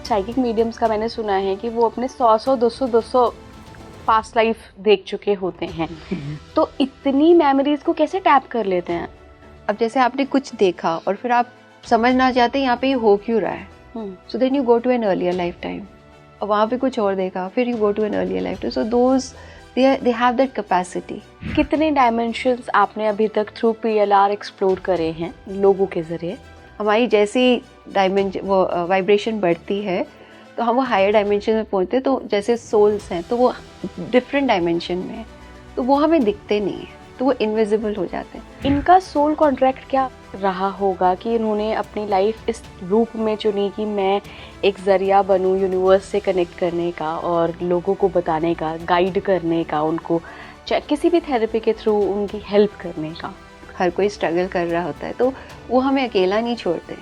Psychic mediums का मैंने सुना है कि वो अपने 100 200 पास्ट लाइफ देख चुके होते हैं, तो इतनी मेमोरीज को कैसे टैप कर लेते हैं? अब जैसे आपने कुछ देखा और फिर आप समझना चाहते हैं यहाँ पे ये हो क्यों रहा है, so then you go to an earlier life time, और वहाँ पे कुछ और देखा, फिर you go to an earlier life time, so those they have that capacity. कितने डायमेंशंस आपने अभी तक थ्रू PLR एक्सप्लोर करे हैं लोगों के जरिए? हमारी जैसी डायमेंशन वो वाइब्रेशन बढ़ती है तो हम वो हायर डायमेंशन में पहुँचते हैं, तो जैसे सोल्स हैं तो वो डिफरेंट डायमेंशन में है, तो वो हमें दिखते नहीं है, तो वो इनविजिबल हो जाते हैं। इनका सोल कॉन्ट्रैक्ट क्या रहा होगा कि इन्होंने अपनी लाइफ इस रूप में चुनी कि मैं एक ज़रिया बनूं यूनिवर्स से कनेक्ट करने का और लोगों को बताने का, गाइड करने का, उनको चाहे किसी भी थेरेपी के थ्रू उनकी हेल्प करने का? हर कोई स्ट्रगल कर रहा होता है, तो वो हमें अकेला नहीं छोड़ते,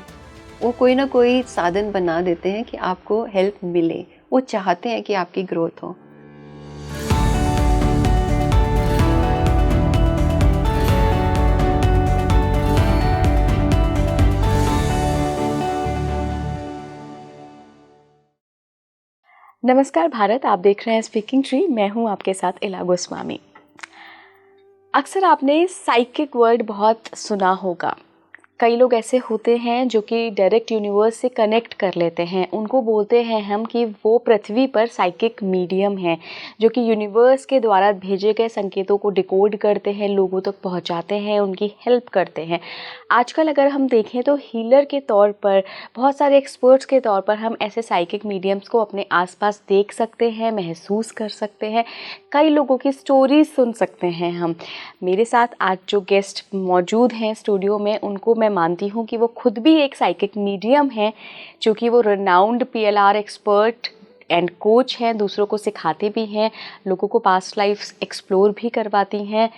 वो कोई ना कोई साधन बना देते हैं कि आपको हेल्प मिले, वो चाहते हैं कि आपकी ग्रोथ हो। नमस्कार भारत, आप देख रहे हैं स्पीकिंग ट्री। मैं हूं आपके साथ इला गोस्वामी। अक्सर आपने साइकिक वर्ड बहुत सुना होगा। कई लोग ऐसे होते हैं जो कि डायरेक्ट यूनिवर्स से कनेक्ट कर लेते हैं, उनको बोलते हैं हम कि वो पृथ्वी पर साइकिक मीडियम हैं, जो कि यूनिवर्स के द्वारा भेजे गए संकेतों को डिकोड करते हैं, लोगों तक पहुंचाते हैं, उनकी हेल्प करते हैं। आजकल अगर हम देखें तो हीलर के तौर पर, बहुत सारे एक्सपर्ट्स के तौर पर हम ऐसे साइकिक मीडियम्स को अपने आसपास देख सकते हैं, महसूस कर सकते हैं, कई लोगों की स्टोरीज सुन सकते हैं हम। मेरे साथ आज जो गेस्ट मौजूद हैं स्टूडियो में, उनको मैं मानती हूँ कि वो खुद भी एक साइकिक मीडियम हैं, चूँकि वो renowned PLR expert and coach हैं, दूसरों को सिखाते भी हैं, लोगों को पास्ट लाइफ एक्सप्लोर भी करवाती हैं।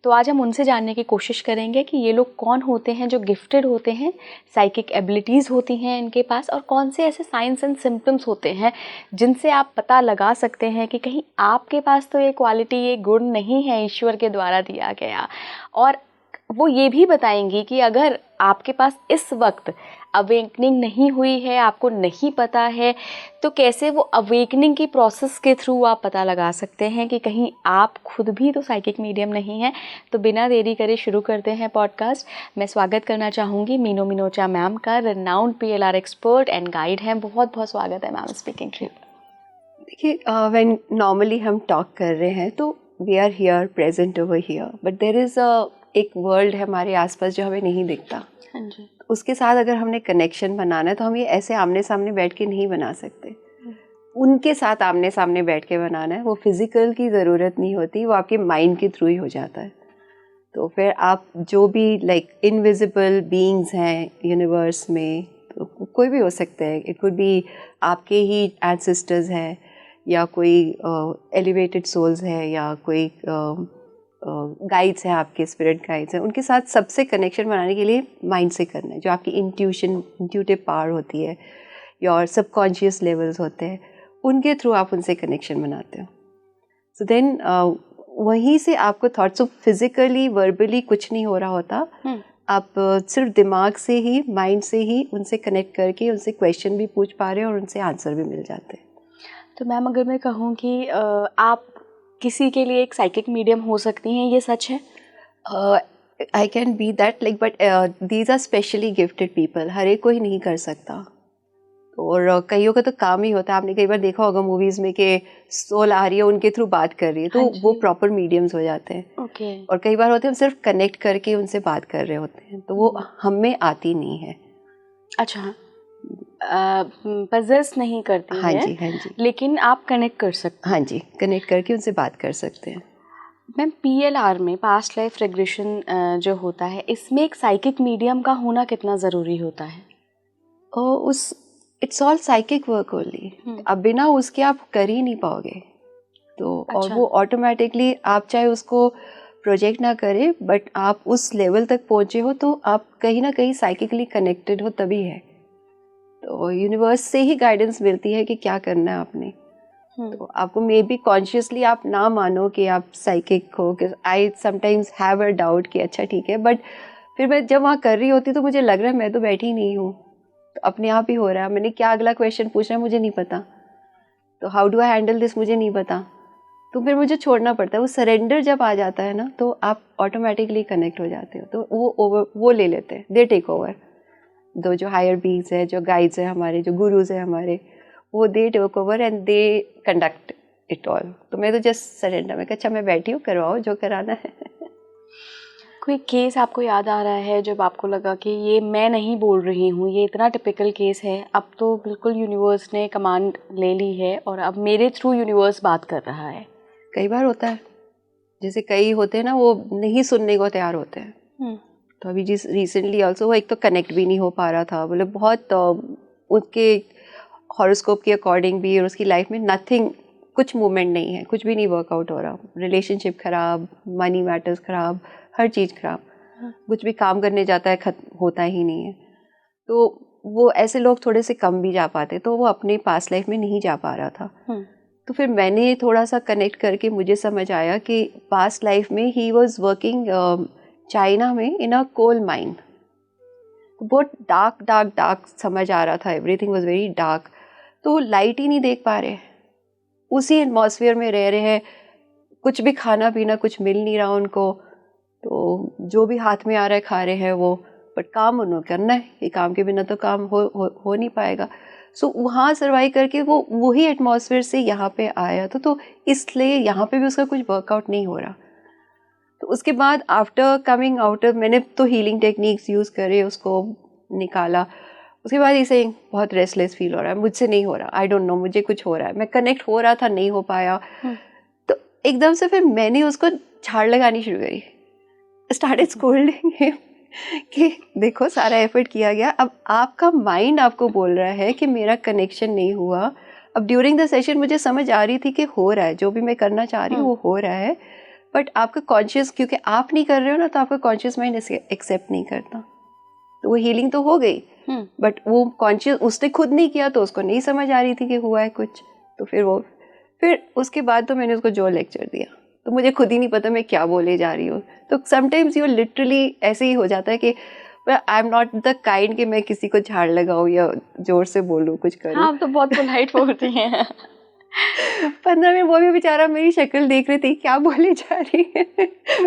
तो आज हम उनसे जानने की कोशिश करेंगे कि ये लोग कौन होते हैं जो गिफ्टेड होते हैं, साइकिक एबिलिटीज़ होती हैं इनके पास, और कौन से ऐसे साइंस एंड सिम्टम्स होते हैं जिनसे आप पता लगा सकते हैं कि कहीं आपके पास तो ये क्वालिटी, ये गुण नहीं है ईश्वर के द्वारा दिया गया। और वो ये भी बताएंगी कि अगर आपके पास इस वक्त अवेकनिंग नहीं हुई है, आपको नहीं पता है, तो कैसे वो अवेकनिंग की प्रोसेस के थ्रू आप पता लगा सकते हैं कि कहीं आप खुद भी तो साइकिक मीडियम नहीं हैं। तो बिना देरी करे शुरू करते हैं पॉडकास्ट। मैं स्वागत करना चाहूँगी मीनू मिनोचा मैम का, renowned PLR expert and guide हैं। बहुत बहुत स्वागत है मैम स्पीकिंग ट्री। देखिए, व्हेन नॉर्मली हम टॉक कर रहे हैं तो we are here present over here, but there is एक वर्ल्ड है हमारे आसपास जो हमें नहीं दिखता। हाँ जी। उसके साथ अगर हमने कनेक्शन बनाना है तो हम ये ऐसे आमने सामने बैठ के नहीं बना सकते, उनके साथ आमने सामने बैठ के बनाना है। वो फिजिकल की ज़रूरत नहीं होती, वो आपके माइंड के थ्रू ही हो जाता है। तो फिर आप जो भी इनविजिबल बीइंग्स हैं यूनिवर्स में, तो कोई भी हो सकते हैं, इट कुड बी आपके ही एंसेस्टर्स हैं, या कोई एलिवेटेड सोल्स है, या कोई गाइड्स हैं, आपके स्पिरिट गाइड्स हैं। उनके साथ सबसे कनेक्शन बनाने के लिए माइंड से करना है, जो आपकी इंट्यूटिव पावर होती है, या सबकॉन्शियस लेवल्स होते हैं, उनके थ्रू आप उनसे कनेक्शन बनाते हो। सो देन वहीं से आपको थॉट्स ऑफ फिजिकली वर्बली कुछ नहीं हो रहा होता, आप सिर्फ दिमाग से ही, माइंड से ही उनसे कनेक्ट करके उनसे क्वेश्चन भी पूछ पा रहे हैं और उनसे आंसर भी मिल जाते हैं। तो मैम, अगर मैं कहूँ कि आप किसी के लिए एक साइकिक मीडियम हो सकती हैं, ये सच है? I can be that, but these are specially gifted people, हर एक को ही नहीं कर सकता। और कईयों का तो काम ही होता है, आपने कई बार देखा होगा मूवीज में कि सोल आ रही है, उनके थ्रू बात कर रही है, तो वो प्रॉपर मीडियम्स हो जाते हैं। ओके। और कई बार होते हैं हम सिर्फ कनेक्ट करके उनसे बात कर रहे होते हैं, तो वो हमें आती नहीं है। अच्छा, पजेस नहीं करती हाँ है। जी, हाँ जी। लेकिन आप कनेक्ट कर सकते हैं। हाँ जी, कनेक्ट करके उनसे बात कर सकते हैं। मैम, PLR में पास्ट लाइफ रिग्रेशन जो होता है, इसमें एक साइकिक मीडियम का होना कितना ज़रूरी होता है? It's all psychic work only. अब बिना उसके आप कर ही नहीं पाओगे। तो अच्छा। और वो ऑटोमेटिकली, आप चाहे उसको प्रोजेक्ट ना करें, बट आप उस लेवल तक पहुँचे हो तो आप कहीं ना कहीं साइकिकली कनेक्टेड हो, तभी है। तो यूनिवर्स से ही गाइडेंस मिलती है कि क्या करना है आपने। तो आपको मे बी कॉन्शियसली आप ना मानो कि आप साइकिक हो, कि I sometimes have a doubt कि अच्छा ठीक है, बट फिर मैं जब वहाँ कर रही होती तो मुझे लग रहा है मैं तो बैठी नहीं हूँ, तो अपने आप ही हो रहा है। मैंने क्या अगला क्वेश्चन पूछना है मुझे नहीं पता, तो how do I handle this मुझे नहीं पता, तो फिर मुझे छोड़ना पड़ता है। वो सरेंडर जब आ जाता है ना तो आप ऑटोमेटिकली कनेक्ट हो जाते हो, तो वो ले लेते हैं, दे टेक ओवर। दो जो हायर बींग्स है, जो गाइड्स है हमारे, जो गुरुज है हमारे, वो they take over and they conduct it all. तो मैं तो जस्ट सरेंडर, मैं अच्छा मैं बैठी हूँ, करवाओ जो कराना है। कोई केस आपको याद आ रहा है जब आपको लगा कि ये मैं नहीं बोल रही हूँ, ये इतना टिपिकल केस है, अब तो बिल्कुल यूनिवर्स ने कमांड ले ली है और अब मेरे थ्रू यूनिवर्स बात कर रहा है? कई बार होता है, जैसे कई होते हैं ना वो नहीं सुनने को तैयार होते हैं। तो अभी जिस रिसेंटली ऑल्सो वो एक तो कनेक्ट भी नहीं हो पा रहा था, बोले बहुत उसके हॉरोस्कोप के अकॉर्डिंग भी, और उसकी लाइफ में नथिंग, कुछ मूवमेंट नहीं है, कुछ भी नहीं वर्कआउट हो रहा, रिलेशनशिप खराब, मनी मैटर्स खराब, हर चीज़ खराब, कुछ भी काम करने जाता है होता ही नहीं है। तो वो ऐसे लोग थोड़े से कम भी जा पाते, तो वो अपने पास्ट लाइफ में नहीं जा पा रहा था। तो फिर मैंने थोड़ा सा कनेक्ट करके मुझे समझ आया कि पास्ट लाइफ में ही वाज वर्किंग चाइना में इन अ कोल माइन। बहुत डार्क डार्क डार्क समझ आ रहा था, एवरीथिंग वाज वेरी डार्क। तो लाइट ही नहीं देख पा रहे, उसी एटमॉस्फेयर में रह रहे हैं, कुछ भी खाना पीना कुछ मिल नहीं रहा उनको, तो जो भी हाथ में आ रहा है खा रहे हैं वो, बट काम उन्होंने करना है, ये काम के बिना तो काम हो नहीं पाएगा। सो वहाँ सर्वाइव करके वो वही एटमॉस्फेयर से यहाँ पे आया तो इसलिए यहाँ पे भी उसका कुछ वर्कआउट नहीं हो रहा। तो उसके बाद आफ्टर कमिंग आउट मैंने तो हीलिंग टेक्निक्स यूज़ करे, उसको निकाला। उसके बाद इसे बहुत रेस्टलेस फील हो रहा है, मुझसे नहीं हो रहा, आई डोंट नो, मुझे कुछ हो रहा है, मैं कनेक्ट हो रहा था नहीं हो पाया। तो एकदम से फिर मैंने उसको झाड़ लगानी शुरू करी, स्टार्टेड स्कोल्डिंग हिम कि देखो सारा एफर्ट किया गया, अब आपका माइंड आपको बोल रहा है कि मेरा कनेक्शन नहीं हुआ। अब ड्यूरिंग द सेशन मुझे समझ आ रही थी कि हो रहा है, जो भी मैं करना चाह रही हूँ वो हो रहा है, बट आपका कॉन्शियस, क्योंकि आप नहीं कर रहे हो ना, तो आपका कॉन्शियस माइंड इसे एक्सेप्ट नहीं करता। तो वो हीलिंग तो हो गई, बट वो कॉन्शियस उसने खुद नहीं किया, तो उसको नहीं समझ आ रही थी कि हुआ है कुछ। तो फिर उसके बाद तो मैंने उसको जो लेक्चर दिया, तो मुझे खुद ही नहीं पता मैं क्या बोले जा रही हूँ। तो समटाइम्स यू लिटरली ऐसे ही हो जाता है कि I am not the kind कि मैं किसी को झाड़ लगाऊँ या जोर से बोलूँ कुछ करूँ। हाँ, तो बहुत पोलाइट बोलती हैं। 15 मिनट वो भी बेचारा मेरी शक्ल देख रहे थे, क्या बोले जा रही है।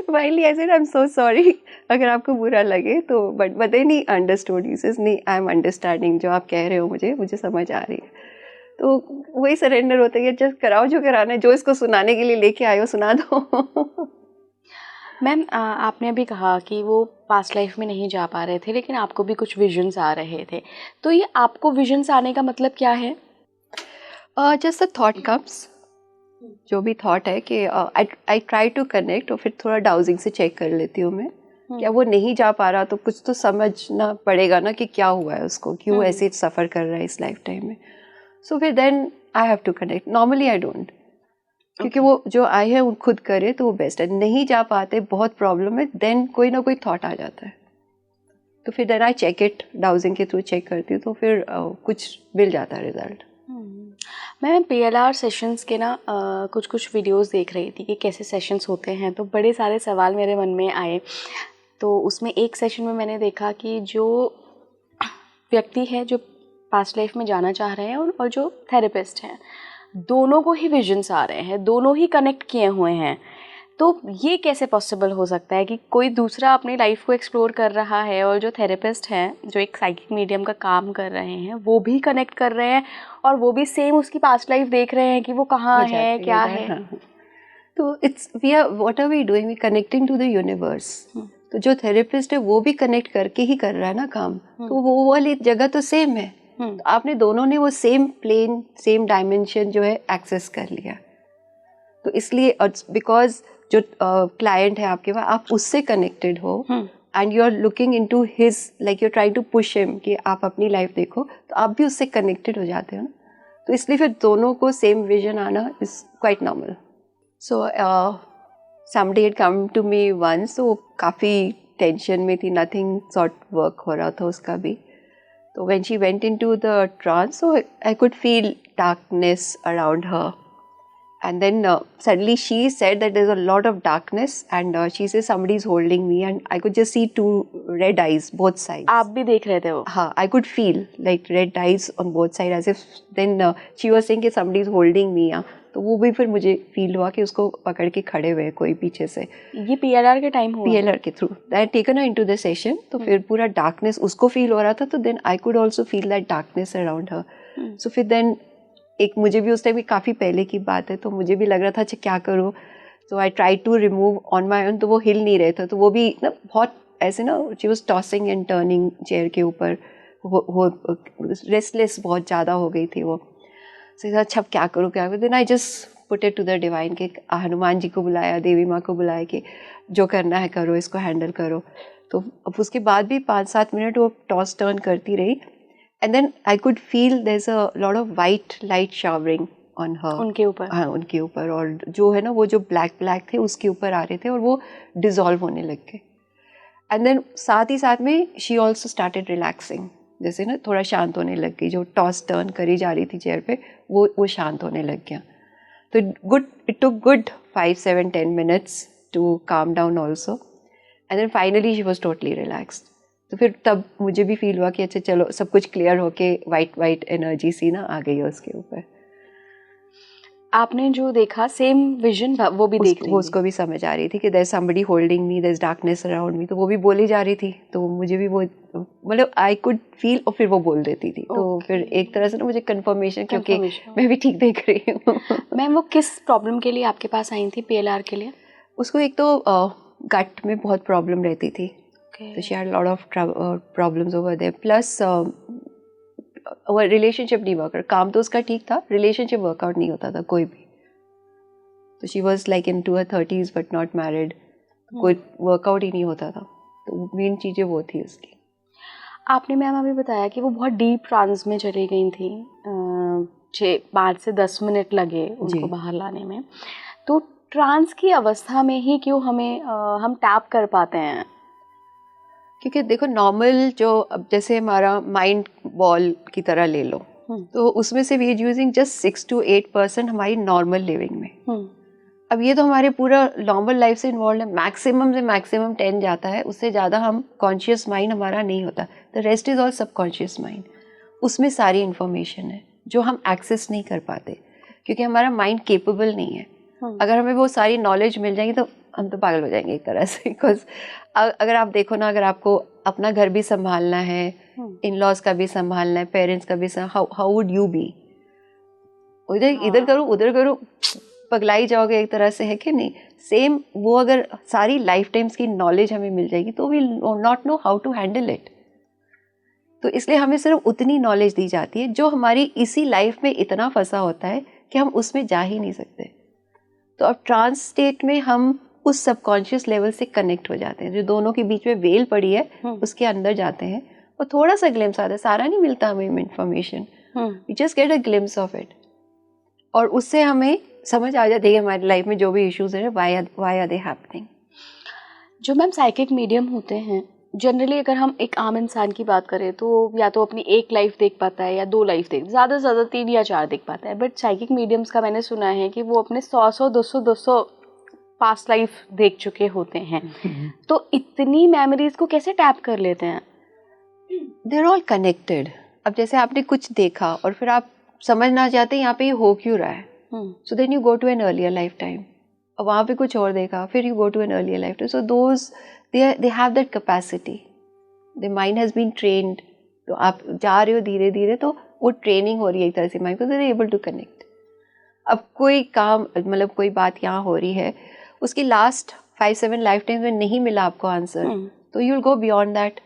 Finally I said I am so sorry, अगर आपको बुरा लगे तो, बट दे नहीं अंडरस्टूड, यू सेज नहीं आई एम अंडरस्टैंडिंग, जो आप कह रहे हो मुझे समझ आ रही है। तो वही सरेंडर होता है कि जस्ट कराओ जो कराना है, जो इसको सुनाने के लिए लेके आए हो सुना दो। मैम, आपने अभी कहा कि वो पास्ट लाइफ में नहीं जा पा रहे थे, लेकिन आपको भी कुछ विजन्स आ रहे थे, तो ये आपको विजन्स आने का मतलब क्या है? जस्ट अ थॉट कम्स, जो भी थॉट है कि आई ट्राई टू कनेक्ट, और फिर थोड़ा डाउजिंग से चेक कर लेती हूँ मैं, क्या वो नहीं जा पा रहा, तो कुछ तो समझना पड़ेगा ना कि क्या हुआ है उसको, क्यों ऐसे सफ़र कर रहा है इस लाइफ टाइम में। सो फिर then I have to connect. Normally I don't, क्योंकि वो जो आए हैं वो खुद करे तो वो बेस्ट है। नहीं जा पाते, बहुत प्रॉब्लम है, देन कोई ना कोई थॉट आ जाता है, तो फिर then I check it, dowsing के थ्रू चेक करती हूँ, तो फिर कुछ मिल जाता है रिजल्ट। मैं PLR सेशंस के ना कुछ वीडियोस देख रही थी कि कैसे सेशंस होते हैं, तो बड़े सारे सवाल मेरे मन में आए। तो उसमें एक सेशन में मैंने देखा कि जो व्यक्ति है जो पास्ट लाइफ में जाना चाह रहे हैं और जो थेरेपिस्ट हैं, दोनों को ही विजन्स आ रहे हैं, दोनों ही कनेक्ट किए हुए हैं। तो ये कैसे पॉसिबल हो सकता है कि कोई दूसरा अपनी लाइफ को एक्सप्लोर कर रहा है और जो थेरेपिस्ट हैं, जो एक साइकिक मीडियम का काम कर रहे हैं, वो भी कनेक्ट कर रहे हैं और वो भी सेम उसकी पास्ट लाइफ देख रहे हैं कि वो कहाँ है, क्या है? हाँ। तो it's we are what are we doing, we connecting to the universe. तो जो थेरेपिस्ट है वो भी कनेक्ट करके ही कर रहा है ना काम, तो वो वाली जगह तो सेम है। तो आपने दोनों ने वो सेम प्लेन, सेम डायमेंशन जो है एक्सेस कर लिया। तो इसलिए बिकॉज जो क्लाइंट है आपके पास, आप उससे कनेक्टेड हो and you are looking into his, like you are trying to push him कि आप अपनी लाइफ देखो, तो आप भी उससे कनेक्टेड हो जाते हो ना। तो इसलिए फिर दोनों को सेम विजन आना is quite normal. So somebody had come to me once, तो काफ़ी टेंशन में थी, नथिंग सॉर्ट वर्क हो रहा था उसका भी। तो when she went into the trance, so I could feel darkness around her, And then suddenly she said that there's a lot of darkness, and she says somebody is holding me, and I could just see 2 red eyes both sides. आप भी देख रहे थे वो? हाँ, I could feel like red eyes on both sides as if then she was saying कि somebody is holding me. तो वो भी फिर मुझे फील हुआ कि उसको पकड़ के खड़े हुए कोई पीछे से. ये PLR के टाइम हुआ? PLR के through. I taken her into the session. तो फिर पूरा डार्कनेस उसको फील हो रहा था, तो then I could also feel that darkness around her. So फिर then एक मुझे भी उस टाइम भी काफ़ी पहले की बात है, तो मुझे भी लग रहा था अच्छा क्या करूँ. तो I try to remove on my own, तो वो हिल नहीं रहे थे, तो वो भी ना बहुत ऐसे ना she was tossing and turning chair के ऊपर, वो रेस्टलेस बहुत ज़्यादा हो गई थी वो. सो अच्छा क्या करूँ क्या करूँ. Then I just put it to the divine के हनुमान जी को बुलाया, देवी माँ को बुलाया कि जो करना है करो, इसको हैंडल करो. तो अब उसके बाद भी 5-7 मिनट वो टॉस टर्न करती रही. And then I could feel there's a lot of white light showering on her. उनके ऊपर? हाँ, उनके ऊपर. और जो है ना वो जो ब्लैक थे उसके ऊपर आ रहे थे और वो डिजॉल्व होने लग गए. एंड देन साथ ही साथ में शी ऑल्सो स्टार्टेड रिलैक्सिंग, जैसे ना थोड़ा शांत होने लग गई. जो टॉस टर्न करी जा रही थी चेयर पे वो शांत होने लग गया. तो it took good 5-7-10 minutes to calm down also. And then finally she was totally relaxed. तो फिर तब मुझे भी फील हुआ कि अच्छा चलो सब कुछ क्लियर होके वाइट एनर्जी सी ना आ गई है उसके ऊपर. आपने जो देखा सेम विजन वो भी देख रही थी? उसको भी समझ आ रही थी कि there somebody holding me, there is darkness around me. तो वो भी बोली जा रही थी, तो मुझे भी वो मतलब आई कुड फील, और फिर वो बोल देती थी. तो फिर एक तरह से ना मुझे कंफर्मेशन, क्योंकि मैं भी ठीक देख रही हूँ. मैम वो किस प्रॉब्लम के लिए आपके पास आई थी PLR के लिए? उसको एक तो गट में बहुत प्रॉब्लम रहती थी. So she had a lot of problems over there. Plus relationship नहीं वर्क, काम तो उसका ठीक था, रिलेशनशिप वर्कआउट नहीं होता था कोई भी. तो she was like in to her 30s but not married. कोई वर्कआउट ही नहीं होता था. तो मेन चीज़ें वो थी उसकी. आपने मैम अभी बताया कि वो बहुत डीप ट्रांस में चली गई थी. 5 से 10 मिनट लगे उनको बाहर लाने में. तो ट्रांस की अवस्था में ही क्यों हम टैप कर पाते हैं? क्योंकि देखो नॉर्मल जो अब जैसे हमारा माइंड बॉल की तरह ले लो, तो उसमें से we are using just 6 to 8% हमारी नॉर्मल लिविंग में. अब ये तो हमारे पूरा नॉर्मल लाइफ से इन्वॉल्व है. मैक्सिमम से मैक्सिमम 10 जाता है, उससे ज़्यादा हम कॉन्शियस माइंड हमारा नहीं होता. The rest is all subconscious mind. उसमें सारी इन्फॉर्मेशन है जो हम एक्सेस नहीं कर पाते, क्योंकि हमारा माइंड केपेबल नहीं है. अगर हमें वो सारी नॉलेज मिल जाएगी तो हम तो पागल हो जाएंगे एक तरह से. बिकॉज अगर आप देखो ना, अगर आपको अपना घर भी संभालना है, इन लॉज का भी संभालना है, पेरेंट्स का भी, हाउ वुड यू बी? इधर करो उधर करो, पगलाई जाओगे एक तरह से, है कि नहीं? सेम वो अगर सारी लाइफ टाइम्स की नॉलेज हमें मिल जाएगी तो we not know how to handle it. तो इसलिए हमें सिर्फ उतनी नॉलेज दी जाती है जो हमारी इसी लाइफ में इतना फंसा होता है कि हम उसमें जा ही नहीं सकते. तो अब ट्रांस स्टेट में हम उस सबकॉन्शियस लेवल से कनेक्ट हो जाते हैं, जो दोनों के बीच में वेल पड़ी है उसके अंदर जाते हैं, और थोड़ा सा ग्लिम्स आता है. सारा नहीं मिलता हमें information, we just get a glimpse of it. और उससे हमें समझ आ जाती है हमारी लाइफ में जो भी इश्यूज हैं व्हाई आर दे हैपनिंग. जो मैम साइकिक मीडियम होते हैं, जनरली अगर हम एक आम इंसान की बात करें तो या तो अपनी एक लाइफ देख पाता है या 2 लाइफ ज़्यादा से ज़्यादा 3 या 4 देख पाता है. बट साइकिक मीडियम्स का मैंने सुना है कि वो अपने 100 200 पास्ट लाइफ देख चुके होते हैं. तो इतनी मेमोरीज को कैसे टैप कर लेते हैं? They are all connected. अब जैसे आपने कुछ देखा और फिर आप समझना चाहते हैं यहाँ पे ये हो क्यों रहा है, so then you go to an earlier life time. अब वहाँ पे कुछ और देखा, फिर you go to an earlier life time. So those they have that capacity. The mind has been trained. तो आप जा रहे हो धीरे धीरे, तो वो ट्रेनिंग हो रही है एक तरह से माइंड को, they're able to connect. अब कोई काम, मतलब कोई बात यहाँ हो रही है, उसकी लास्ट 5-7 लाइफ टाइम्स में नहीं मिला आपको आंसर, तो you will go beyond that.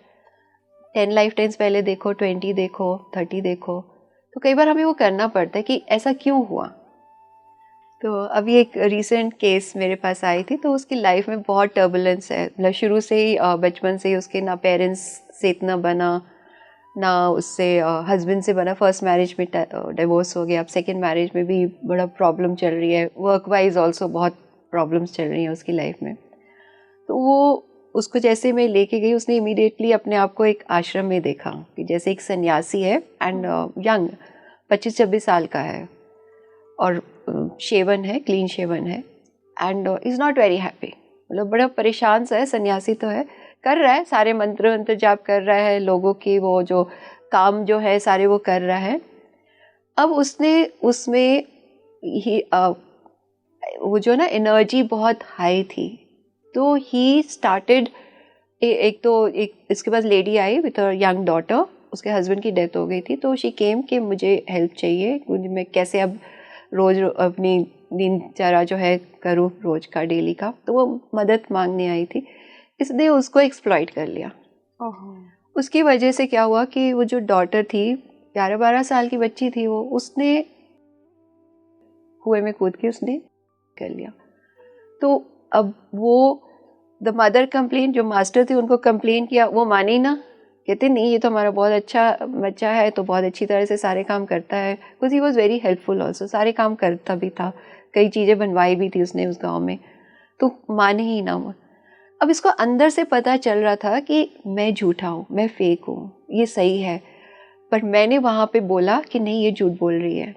10 life times पहले देखो, 20 देखो, 30 देखो. तो कई बार हमें वो करना पड़ता है कि ऐसा क्यों हुआ. तो अभी एक रीसेंट केस मेरे पास आई थी, तो उसकी लाइफ में बहुत टर्बुलेंस है. मतलब शुरू से ही, बचपन से ही उसके ना पेरेंट्स से इतना बना, ना उससे हस्बैंड से बना. फर्स्ट मैरिज में डिवोर्स हो गया. अब सेकंड मैरिज में भी बड़ा प्रॉब्लम चल रही है. वर्क वाइज ऑल्सो बहुत प्रॉब्लम्स चल रही हैं उसकी लाइफ में. तो वो उसको जैसे मैं लेके गई, उसने इमीडिएटली अपने आप को एक आश्रम में देखा कि जैसे एक सन्यासी है एंड यंग 25-26 साल का है, और शेवन है, क्लीन शेवन है, and is not very happy. मतलब बड़ा परेशान सा है, सन्यासी तो है, कर रहा है सारे मंत्र वंत्र जाप कर रहा है, लोगों की वो जो काम जो है सारे वो कर रहा है। अब उसने उसमें ही वो जो ना एनर्जी बहुत हाई थी, तो ही स्टार्टेड एक इसके पास लेडी आई विथ अ यंग डॉटर, उसके हस्बैंड की डेथ हो गई थी, तो शी केम कि मुझे हेल्प चाहिए, मैं कैसे अब रोज़ अपनी दिनचर्या जो है करूँ रोज़ का डेली का, तो वो मदद मांगने आई थी। इसने उसको एक्सप्लॉइट कर लिया। उसकी वजह से क्या हुआ कि वो जो डॉटर थी 11-12 साल की बच्ची थी, वो उसने कुएं में कूद के उसने कर लिया। तो अब वो द मदर कंप्लेन, जो मास्टर थे उनको कंप्लेन किया, वो मानी ना, कहते नहीं ये तो हमारा बहुत अच्छा बच्चा है, तो बहुत अच्छी तरह से सारे काम करता है, because he was very helpful also, सारे काम करता भी था, कई चीज़ें बनवाई भी थी उसने उस गाँव में, तो माने ही ना वो। अब इसको अंदर से पता चल रहा था कि मैं झूठा हूँ, मैं फेक हूँ, ये सही है, पर मैंने वहाँ पे बोला कि नहीं ये झूठ बोल रही है,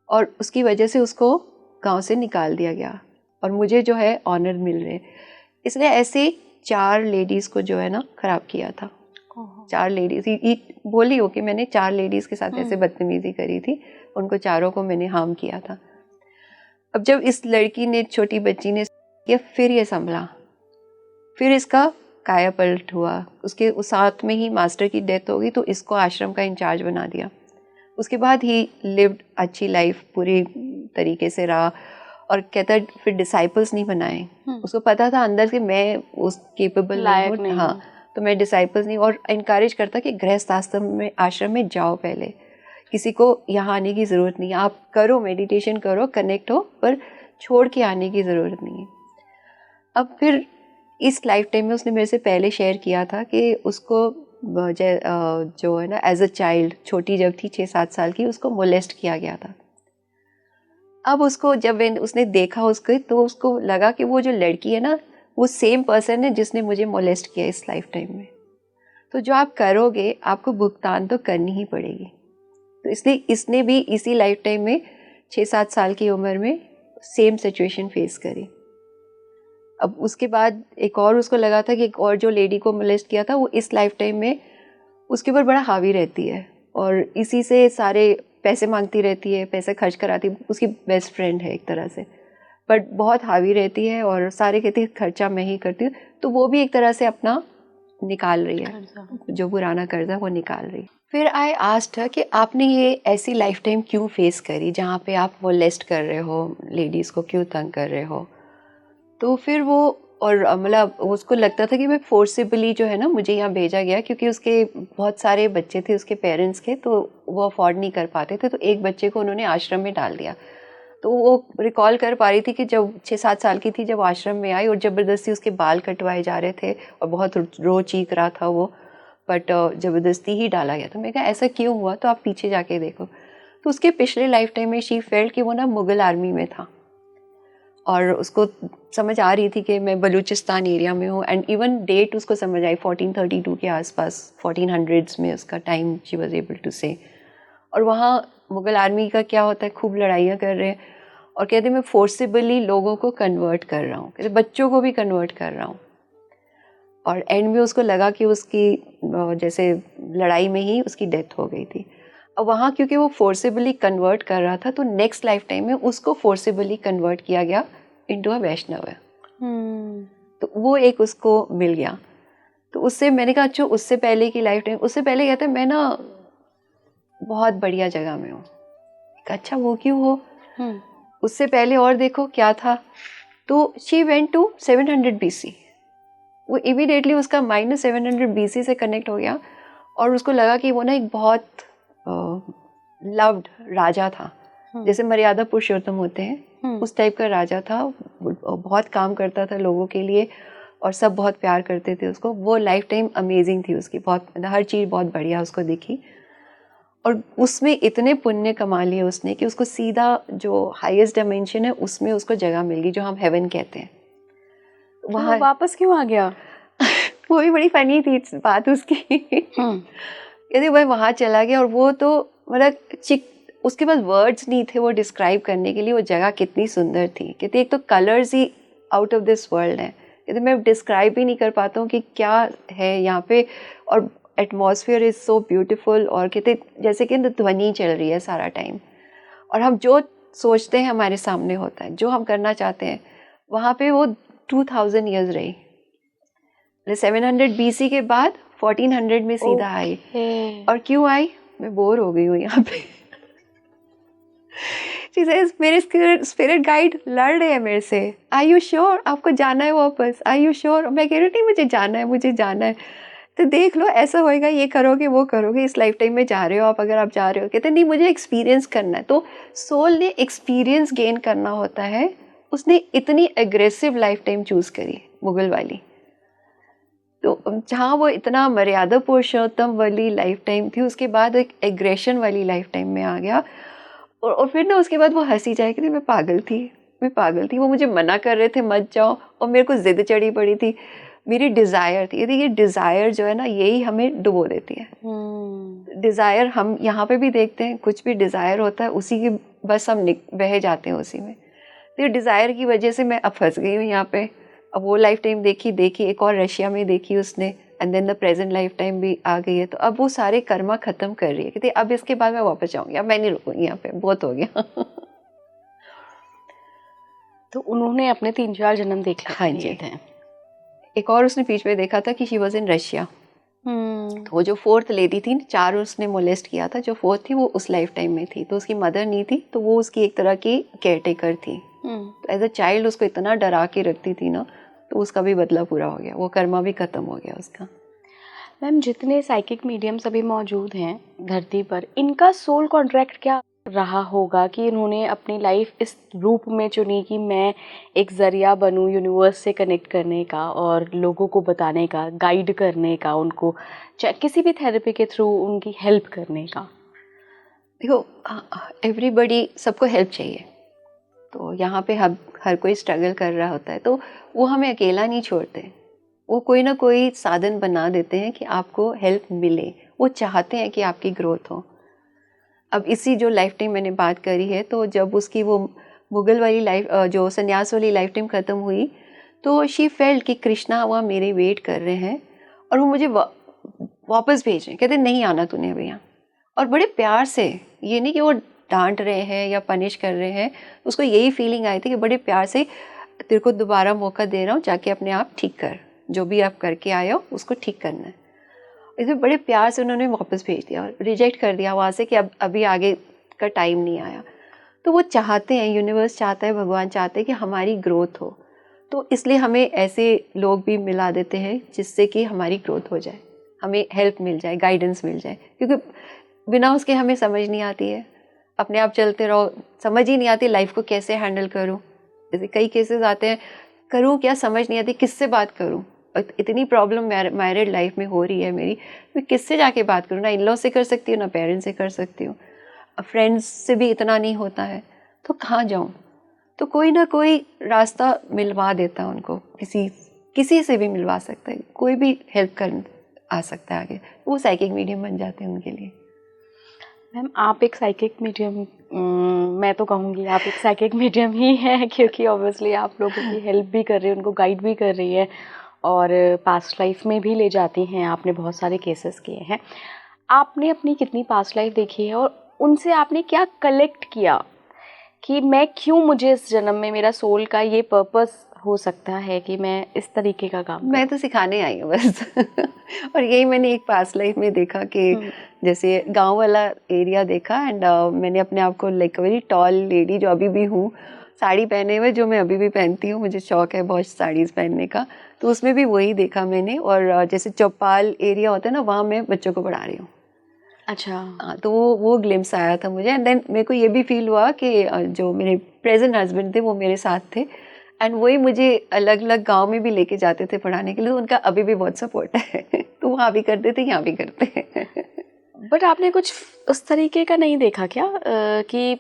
और उसकी वजह से उसको गांव से निकाल दिया गया और मुझे जो है ऑनर मिल रहे। इसलिए ऐसे 4 लेडीज़ को जो है ना ख़राब किया था। 4 लेडीज़ ही बोली हो कि मैंने 4 लेडीज़ के साथ ऐसे बदतमीज़ी करी थी, उनको चारों को मैंने हार्म किया था। अब जब इस लड़की ने, छोटी बच्ची ने किया, फिर ये संभला, फिर इसका काया पलट हुआ। उसके उस साथ में ही मास्टर की डेथ हो गई, तो इसको आश्रम का इंचार्ज बना दिया। उसके बाद ही लिव्ड अच्छी लाइफ, पूरी तरीके से रहा, और कहता फिर डिसाइपल्स नहीं बनाए। उसको पता था अंदर से मैं उस केपेबल लायक नहीं, हाँ, तो मैं डिसाइपल्स नहीं, और इनकरेज करता कि गृहस्थ आश्रम में जाओ, पहले किसी को यहाँ आने की ज़रूरत नहीं है, आप करो मेडिटेशन करो, कनेक्ट हो, पर छोड़ के आने की ज़रूरत नहीं है। अब फिर इस लाइफ टाइम में उसने मेरे से पहले शेयर किया था कि उसको जो है ना एज अ चाइल्ड, छोटी जब थी 6-7 साल की, उसको मोलेस्ट किया गया था। अब उसको जब उसने देखा उसको, तो उसको लगा कि वो जो लड़की है ना, वो सेम पर्सन है जिसने मुझे मोलेस्ट किया इस लाइफ टाइम में, तो जो आप करोगे आपको भुगतान तो करनी ही पड़ेगी। तो इसलिए इसने भी इसी लाइफ टाइम में 6-7 साल की उम्र में सेम सिचुएशन फेस करी। अब उसके बाद एक और उसको लगा था कि एक और जो लेडी को मोलेस्ट किया था, वो इस लाइफ टाइम में उसके ऊपर बड़ा हावी रहती है, और इसी से सारे पैसे मांगती रहती है, पैसे खर्च कराती, उसकी बेस्ट फ्रेंड है एक तरह से, बट बहुत हावी रहती है, और सारे कहती है खर्चा मैं ही करती हूँ। तो वो भी एक तरह से अपना निकाल रही है, जो पुराना कर्जा वो निकाल रही है। फिर आई आस्क्ड हर कि आपने ये ऐसी लाइफ टाइम क्यों फेस करी जहाँ पे आप मोलेस्ट कर रहे हो, लेडीज़ को क्यों तंग कर रहे हो। तो फिर वो, और मतलब उसको लगता था कि मैं फोर्सिबली जो है ना, मुझे यहाँ भेजा गया, क्योंकि उसके बहुत सारे बच्चे थे उसके पेरेंट्स के, तो वो अफोर्ड नहीं कर पाते थे, तो एक बच्चे को उन्होंने आश्रम में डाल दिया। तो वो रिकॉल कर पा रही थी कि जब 6-7 साल की थी, जब आश्रम में आई और ज़बरदस्ती उसके बाल कटवाए जा रहे थे, और बहुत रो चीख रहा था वो, बट ज़बरदस्ती ही डाला गया। तो मैं कहा ऐसा क्यों हुआ, तो आप पीछे जाके देखो। तो उसके पिछले लाइफ टाइम में शी फेल्ट कि वो ना मुग़ल आर्मी में था, और उसको समझ आ रही थी कि मैं बलूचिस्तान एरिया में हूँ, एंड इवन डेट उसको समझ आई 1432 के आसपास, 1400s में उसका time she was able to say. और वहाँ मुग़ल आर्मी का क्या होता है, खूब लड़ाइयाँ कर रहे हैं, और कहते मैं फोर्सिबली लोगों को कन्वर्ट कर रहा हूँ, कहते बच्चों को भी कन्वर्ट कर रहा हूँ। और एंड में उसको लगा कि उसकी जैसे लड़ाई में ही उसकी डेथ हो गई थी। अब वहाँ क्योंकि वो फोर्सिबली कन्वर्ट कर रहा था, तो नेक्स्ट लाइफ टाइम में उसको फोर्सिबली कन्वर्ट किया गया इनटू अ वैष्णव। तो वो एक उसको मिल गया। तो उससे मैंने कहा अच्छा, उससे पहले की लाइफ टाइम, उससे पहले कहते हैं मैं ना बहुत बढ़िया जगह में हूँ। अच्छा वो क्यों हो, उससे पहले और देखो क्या था। तो शी वेंट टू 700 BC। वो इमीडिएटली उसका माइंड 700 BC से कनेक्ट हो गया, और उसको लगा कि वो ना एक बहुत लव्ड राजा था, जैसे मर्यादा पुरुषोत्तम होते हैं, उस टाइप का राजा था। बहुत काम करता था लोगों के लिए, और सब बहुत प्यार करते थे उसको। वो लाइफ टाइम अमेजिंग थी उसकी, बहुत हर चीज़ बहुत बढ़िया उसको दिखी, और उसमें इतने पुण्य कमा लिए उसने कि उसको सीधा जो हाईएस्ट डायमेंशन है उसमें उसको जगह मिल गई, जो हम हेवन कहते हैं। वहाँ वापस क्यों आ गया? वो भी बड़ी फनी थी बात उसकी। यदि वह वहाँ चला गया, और वो तो मतलब उसके पास वर्ड्स नहीं थे वो डिस्क्राइब करने के लिए वो जगह कितनी सुंदर थी। कहते एक तो colours he out of this world है, कहते मैं डिस्क्राइब ही नहीं कर पाता हूँ कि क्या है यहाँ पे, और एटमॉस्फेयर इज़ सो ब्यूटीफुल, और कहते जैसे कि ध्वनि चल रही है सारा टाइम, और हम जो सोचते हैं हमारे सामने होता है, जो हम करना चाहते हैं वहाँ पे वो 2000 ईयर्स रही। 700 BC के बाद 1400 में सीधा आई। और क्यों आई? मैं बोर हो गई हूँ यहाँ पे। मेरे स्पिरिट गाइड लड़ रहे हैं मेरे से, आर यू श्योर आपको जाना है वापस, आर यू श्योर? मैं कह रही हूँ नहीं मुझे जाना है, मुझे जाना है। तो देख लो ऐसा होएगा, ये करोगे वो करोगे, इस लाइफ टाइम में जा रहे हो आप, अगर आप जा रहे हो। कहते नहीं मुझे एक्सपीरियंस करना है। तो सोल ने एक्सपीरियंस गेन करना होता है। उसने इतनी एग्रेसिव लाइफ टाइम चूज़ करी मुगल वाली, तो जहाँ वो इतना मर्यादा पुरुषोत्तम वाली लाइफ टाइम थी, उसके बाद एक एग्रेशन वाली लाइफ टाइम में आ गया। और फिर ना उसके बाद वो हंसी जाए कि मैं पागल थी, वो मुझे मना कर रहे थे मत जाओ, और मेरे को जिद चढ़ी पड़ी थी, मेरी डिज़ायर थी। ये डिज़ायर जो है ना, यही हमें डुबो देती है। डिज़ायर हम यहाँ पे भी देखते हैं, कुछ भी डिज़ायर होता है उसी की बस हम बह जाते हैं उसी में। तो ये डिज़ायर की वजह से मैं अब फंस गई हूँ यहाँ पे। अब वो लाइफ टाइम देखी, एक और रशिया में देखी उसने, and then the present life time भी आ गई है। तो अब वो सारे कर्मा ख़त्म कर रही है, कहते अब इसके बाद मैं वापस जाऊँगी, अब मैं नहीं रुकूँगी यहाँ पे, बहुत हो गया। तो उन्होंने अपने 3-4 जन्म देख लिए थे। एक और उसने बीच में देखा था कि शी वॉज इन रशिया। तो वो जो 4th लेडी थी, 4 उसने मोलेस्ट किया था, जो 4th थी वो उस लाइफ टाइम में थी। तो उसकी मदर नहीं थी, तो वो उसकी एक तरह की केयर टेकर थी। तो एज अ चाइल्ड उसको इतना डरा के रखती थी ना, तो उसका भी बदला पूरा हो गया, वो कर्मा भी ख़त्म हो गया उसका। मैम जितने साइकिक मीडियम्स अभी मौजूद हैं धरती पर, इनका सोल कॉन्ट्रैक्ट क्या रहा होगा कि इन्होंने अपनी लाइफ इस रूप में चुनी कि मैं एक ज़रिया बनूं यूनिवर्स से कनेक्ट करने का और लोगों को बताने का, गाइड करने का, उनको किसी भी थेरेपी के थ्रू उनकी हेल्प करने का? देखो एवरीबडी, सबको हेल्प चाहिए। तो यहाँ पे हर कोई स्ट्रगल कर रहा होता है, तो वो हमें अकेला नहीं छोड़ते, वो कोई ना कोई साधन बना देते हैं कि आपको हेल्प मिले। वो चाहते हैं कि आपकी ग्रोथ हो। अब इसी जो लाइफ टाइम मैंने बात करी है, तो जब उसकी वो मुगल वाली लाइफ, जो संन्यास वाली लाइफ टाइम ख़त्म हुई, तो शी फेल्ट कि कृष्णा वहाँ मेरे वेट कर रहे हैं और वो मुझे वापस भेज रहे हैं। कहते नहीं आना तूने अभी यहाँ। और बड़े प्यार से, ये नहीं कि वो डांट रहे हैं या पनिश कर रहे हैं, उसको यही फीलिंग आई थी कि बड़े प्यार से तेरे को दोबारा मौका दे रहा हूँ, जाके अपने आप ठीक कर, जो भी आप करके आए हो उसको ठीक करना है। इसे बड़े प्यार से उन्होंने वापस भेज दिया और रिजेक्ट कर दिया वहाँ से कि अब अभी आगे का टाइम नहीं आया। तो वो चाहते हैं, यूनिवर्स चाहता है, भगवान चाहते हैं कि हमारी ग्रोथ हो। तो इसलिए हमें ऐसे लोग भी मिला देते हैं जिससे कि हमारी ग्रोथ हो जाए, हमें हेल्प मिल जाए, गाइडेंस मिल जाए। क्योंकि बिना उसके हमें समझ नहीं आती है, अपने आप चलते रहो, समझ ही नहीं आती लाइफ को कैसे हैंडल करूँ। जैसे कई केसेस आते हैं, करूँ क्या समझ नहीं आती, किससे बात करूँ, इतनी प्रॉब्लम मैरिड लाइफ में हो रही है मेरी, मैं किससे जाके बात करूँ? ना इन लॉ से कर सकती हूँ, ना पेरेंट्स से कर सकती हूँ, फ्रेंड्स से भी इतना नहीं होता है, तो कहाँ जाऊँ? तो कोई ना कोई रास्ता मिलवा देता उनको, किसी से भी मिलवा सकता है, कोई भी हेल्प कर आ सकता है आगे, वो साइकिक मीडियम बन जाते हैं उनके लिए। मैम आप एक साइकिक मीडियम, मैं तो कहूँगी आप एक साइकिक मीडियम ही हैं, क्योंकि ऑब्वियसली आप लोगों की हेल्प भी कर रही हैं, उनको गाइड भी कर रही है और पास्ट लाइफ में भी ले जाती हैं। आपने बहुत सारे केसेस किए हैं। आपने अपनी कितनी पास्ट लाइफ देखी है और उनसे आपने क्या कलेक्ट किया कि मैं क्यों, मुझे इस जन्म में मेरा सोल का ये पर्पस हो सकता है कि मैं इस तरीके का काम मैं तो सिखाने आई हूँ बस। और यही मैंने एक पास्ट लाइफ में देखा कि जैसे गांव वाला एरिया देखा, एंड मैंने अपने आप को लाइक वेरी टॉल लेडी जो अभी भी हूँ, साड़ी पहने हुए, जो मैं अभी भी पहनती हूँ, मुझे शौक है बहुत साड़ीज़ पहनने का, तो उसमें भी वही देखा मैंने। और जैसे चौपाल एरिया होता है ना, वहाँ मैं बच्चों को पढ़ा रही हूँ। अच्छा। हाँ, तो वो ग्लिम्स आया था मुझे। एंड देन मेरे को ये भी फील हुआ कि जो मेरे प्रेजेंट हस्बैंड थे वो मेरे साथ थे, एंड वही मुझे अलग अलग गांव में भी लेके जाते थे पढ़ाने के लिए, तो उनका अभी भी बहुत सपोर्ट है। तो वहाँ भी करते थे, यहाँ भी करते हैं। बट आपने कुछ उस तरीके का नहीं देखा क्या कि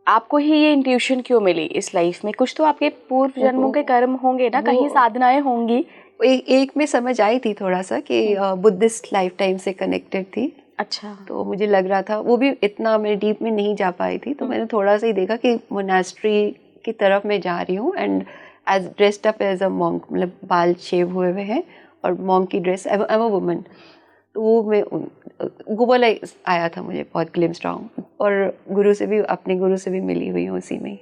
आपको ही ये इंट्यूशन क्यों मिली इस लाइफ में? कुछ तो आपके पूर्व जन्मों के कर्म होंगे ना, कहीं साधनाएं होंगी। एक में समझ आई थी थोड़ा सा कि बुद्धिस्ट लाइफ टाइम से कनेक्टेड थी, अच्छा। तो मुझे लग रहा था, वो भी इतना मैं डीप में नहीं जा पाई थी, तो मैंने थोड़ा सा ही देखा कि मोनास्ट्री की तरफ मैं जा रही हूँ and as dressed up as a monk, मतलब बाल शेव हुए हुए हैं और मॉन्क की dress, I am a woman. तो वो मैं गूगल आया था मुझे बहुत ग्लिम्स स्ट्रॉन्ग, और गुरु से भी, अपने गुरु से भी मिली हुई हूँ उसी में,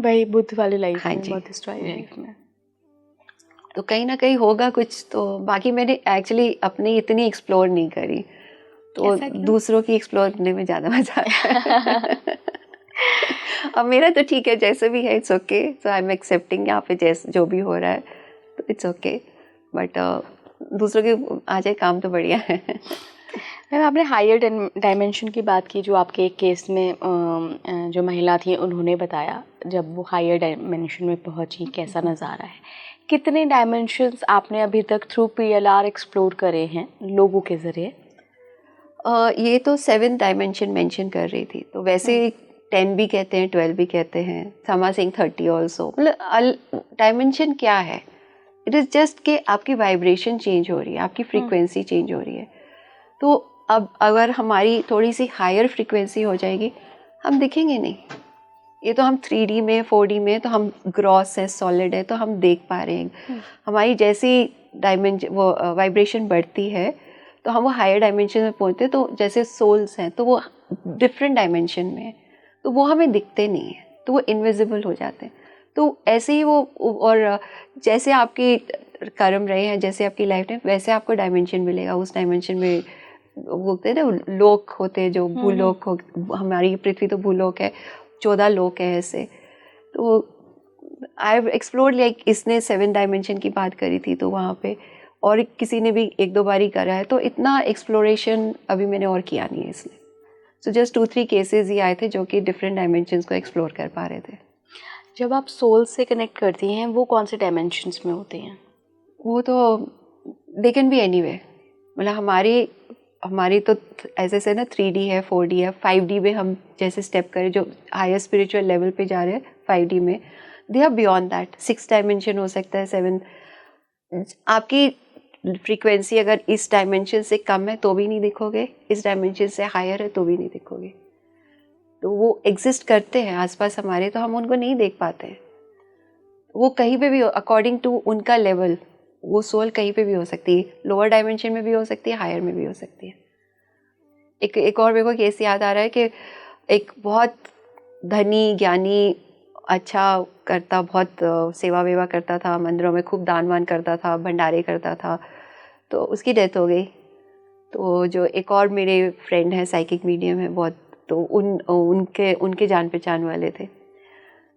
वही बुद्ध वाली लाइफ हाँ में, जी, बुद्धिस्ट वाली लाइफ में। तो कहीं ना कहीं होगा कुछ। तो बाकी मैंने एक्चुअली अपनी इतनी एक्सप्लोर नहीं करी, तो दूसरों की एक्सप्लोर करने में ज़्यादा मजा आता है। अब मेरा तो ठीक है जैसे भी है, it's okay, so I am accepting यहाँ पे जैसे जो भी हो रहा है, तो इट्स ओके, बट दूसरों के आ जाए काम तो बढ़िया है। मैम, आपने हायर डायमेंशन की बात की, जो आपके एक केस में जो महिला थी उन्होंने बताया जब वो हायर डायमेंशन में पहुंची कैसा नज़ारा है। कितने डायमेंशंस आपने अभी तक थ्रू PLR एक्सप्लोर करे हैं लोगों के ज़रिए? ये तो 7th डायमेंशन मेंशन कर रही थी, तो वैसे 10 भी कहते हैं, 12 भी कहते हैं, सम आर सेइंग 30 ऑल्सो। मतलब डायमेंशन क्या है? इट इज़ जस्ट कि आपकी वाइब्रेशन चेंज हो रही है, आपकी फ्रीक्वेंसी चेंज हो रही है। तो अब अगर हमारी थोड़ी सी हायर फ्रीक्वेंसी हो जाएगी, हम दिखेंगे नहीं। ये तो हम 3D में, 4D में तो हम ग्रॉस है, सॉलिड है, तो हम देख पा रहे हैं। हमारी जैसी डायमेंशन, वो वाइब्रेशन बढ़ती है, तो हम वो हायर डायमेंशन में पहुंचते हैं। तो जैसे सोल्स हैं, तो वो डिफरेंट डायमेंशन में है, तो वो हमें दिखते नहीं है, तो वो इनविजिबल हो जाते हैं। तो ऐसे ही वो, और जैसे आपके कर्म रहे हैं, जैसे आपकी लाइफ में, वैसे आपको डायमेंशन मिलेगा। उस डायमेंशन में वो बोलते हैं ना, लोक होते हैं जो भूलोक हो, हमारी पृथ्वी तो भूलोक है, 14 लोक है ऐसे। तो आई हैव एक्सप्लोर्ड, लाइक इसने 7 डायमेंशन की बात करी थी, तो वहाँ पे और किसी ने भी 1-2 बार ही करा है, तो इतना एक्सप्लोरेशन अभी मैंने और किया नहीं है इसलिए। सो जस्ट 2-3 केसेस ही आए थे जो कि डिफरेंट डायमेंशंस को एक्सप्लोर कर पा रहे थे। जब आप सोल से कनेक्ट करती हैं, वो कौन से डायमेंशंस में होते हैं? वो तो दे कैन बी एनीवे, मतलब हमारी तो ऐसे ना 3D है, 4D है, 5D में हम जैसे स्टेप करें, जो हायर स्पिरिचुअल लेवल पे जा रहे हैं 5D में, they are beyond that. 6 dimension हो सकता है, 7। आपकी फ्रीक्वेंसी अगर इस डायमेंशन से कम है तो भी नहीं दिखोगे, इस डायमेंशन से हायर है तो भी नहीं दिखोगे। तो वो एग्जिस्ट करते हैं आसपास हमारे, तो हम उनको नहीं देख पाते हैं। वो कहीं पे भी, अकॉर्डिंग टू उनका लेवल, वो सोल कहीं पे भी हो सकती है, लोअर डायमेंशन में भी हो सकती है, हायर में भी हो सकती है। एक और मेरे को केस याद आ रहा है कि एक बहुत धनी, ज्ञानी, अच्छा करता, बहुत सेवा वेवा करता था, मंदिरों में खूब दान वान करता था, भंडारे करता था, तो उसकी डेथ हो गई। तो जो एक और मेरे फ्रेंड हैं, साइकिक मीडियम है बहुत, तो उनके जान पहचान वाले थे,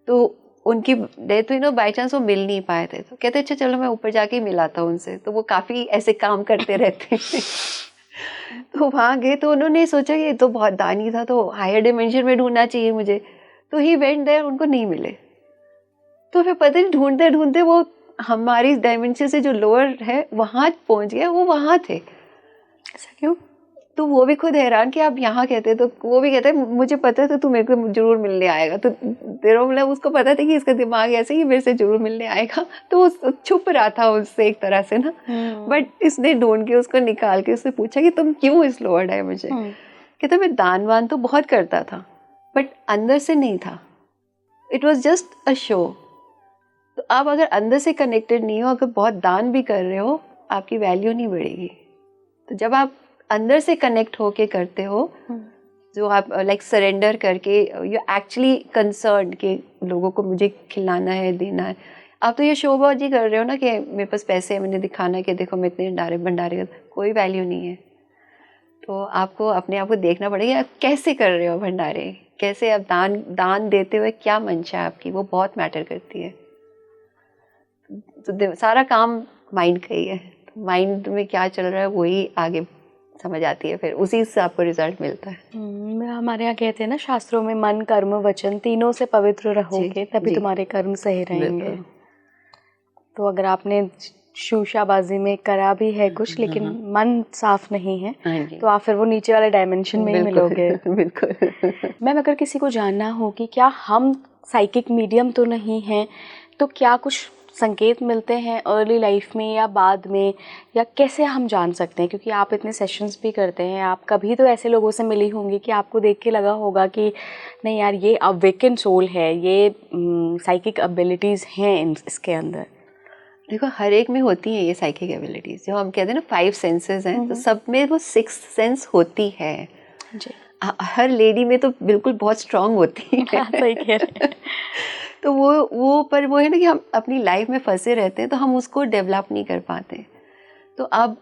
तो उनकी डेथ हुई ना, बाई चांस वो मिल नहीं पाए थे, तो कहते अच्छा चलो मैं ऊपर जाके मिलाता हूँ उनसे। तो वो काफ़ी ऐसे काम करते रहते हैं। तो वहाँ गए, तो उन्होंने सोचा कि ये तो बहुत दानी था, तो हायर डिमेंशन में ढूंढना चाहिए मुझे। तो ही वेंट देयर, उनको नहीं मिले। तो फिर पता नहीं ढूंढते ढूंढते वो हमारी डायमेंशन से जो लोअर है वहाँ पहुँच गया, वो वहाँ थे। ऐसा क्यों? तो वो भी खुद हैरान कि आप यहाँ कहते, तो वो भी कहते हैं मुझे पता था तू मेरे को जरूर मिलने आएगा। तो तेरा मतलब उसको पता था कि इसका दिमाग ऐसे ही मेरे से जरूर मिलने आएगा, तो वो छुप रहा था उससे एक तरह से ना। बट इसने ढूंढ के उसको निकाल के उससे पूछा कि तुम क्यों इस लोअर डायमेंशन? कहता मैं दान वान तो बहुत करता था, बट अंदर से नहीं था, it was just a show. तो आप अगर अंदर से कनेक्टेड नहीं हो, अगर बहुत दान भी कर रहे हो, आपकी वैल्यू नहीं बढ़ेगी। तो जब आप अंदर से कनेक्ट होके करते हो, जो आप लाइक सरेंडर करके, यू एक्चुअली कंसर्न कि लोगों को मुझे खिलाना है, देना है। आप तो ये शोबाजी कर रहे हो ना कि मेरे पास पैसे है, मैंने दिखाना है कि देखो मैं इतने भंडारे, कोई वैल्यू नहीं है। तो आपको अपने आप को देखना पड़ेगा कैसे कर रहे हो भंडारे, कैसे आप दान देते हुए क्या मंशा है आपकी, वो बहुत मैटर करती है। तो सारा काम माइंड का ही है, तो माइंड में क्या चल रहा है वही आगे समझ आती है, फिर उसी से आपको रिजल्ट मिलता है। हमारे यहाँ कहते हैं ना शास्त्रों में, मन कर्म वचन तीनों से पवित्र रहोगे तभी तुम्हारे कर्म सही रहेंगे। तो अगर आपने शूशाबाजी में करा भी है कुछ, लेकिन मन साफ नहीं है, तो आप फिर वो नीचे वाले डायमेंशन में ही मिलोगे। बिल्कुल। मैम, अगर किसी को जानना हो कि क्या हम साइकिक मीडियम तो नहीं हैं, तो क्या कुछ संकेत मिलते हैं अर्ली लाइफ में या बाद में, या कैसे हम जान सकते हैं? क्योंकि आप इतने सेशंस भी करते हैं, आप कभी तो ऐसे लोगों से मिली होंगी कि आपको देख के लगा होगा कि नहीं यार ये अवेकन सोल है, ये साइकिक एबिलिटीज़ हैं इसके अंदर। देखो हर एक में होती है ये साइकिक एबिलिटीज, जो हम कहते हैं ना 5 सेंसेस हैं, तो सब में वो 6th सेंस होती है जी। हर लेडी में तो बिल्कुल बहुत स्ट्रांग होती है। सही कह रहे हैं। तो वो पर वो है ना कि हम अपनी लाइफ में फंसे रहते हैं तो हम उसको डेवलप नहीं कर पाते। तो आप